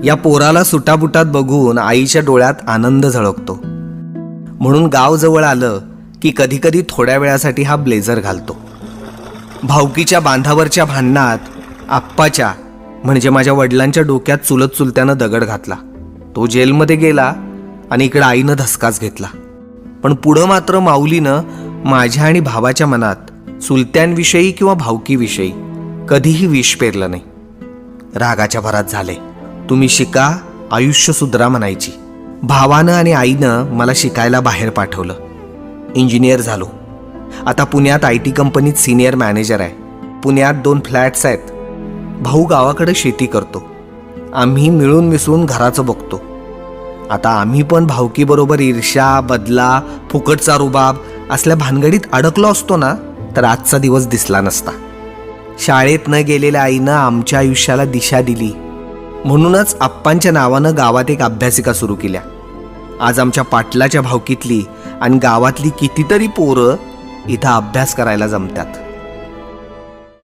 या पोराला सुटाबुटात बघून आईच्या डोळ्यात आनंद झळकतो. म्हणून गाव जवळ आलं की कधी कधी थोड्या वेळासाठी हा ब्लेझर घालतो. भाऊकीच्या बांधावरच्या भांडणात आप्पाच्या म्हणजे माझ्या वडिलांच्या डोक्यात चुलत चुलत्यानं दगड घातला. तो जेलमध्ये गेला आणि इकडं आईनं धसकाच घेतला. पण पुढं मात्र माऊलीनं माझ्या आणि भावाच्या मनात चुलत्यांविषयी किंवा भावकीविषयी कधीही विष पेरलं नाही. रागाच्या भरात झाले, तुम्ही शिका, आयुष्य सुधरा म्हणायची. भावानं आणि आईनं मला शिकायला बाहेर पाठवलं. इंजिनियर झालो. आता पुण्यात IT कंपनीत सिनियर मॅनेजर आहे. पुण्यात 2 फ्लॅट्स आहेत. भाऊ गावाकडे शेती करतो. आम्ही मिळून मिसळून घराचं बघतो. आता आम्ही पण भावकीबरोबर ईर्ष्या, बदला, फुकटचा रुबाब असल्या भानगडीत अडकलो असतो ना तर आजचा दिवस दिसला नसता. शाळेत न गेलेल्या आईनं आमच्या आयुष्याला दिशा दिली. म्हणूनच आप्पांच्या नावानं गावात एक अभ्यासिका सुरू केल्या. आज आमच्या पाटलाच्या भावकीतली आणि गावातली कितीतरी पोरं इथं अभ्यास करायला जमतात.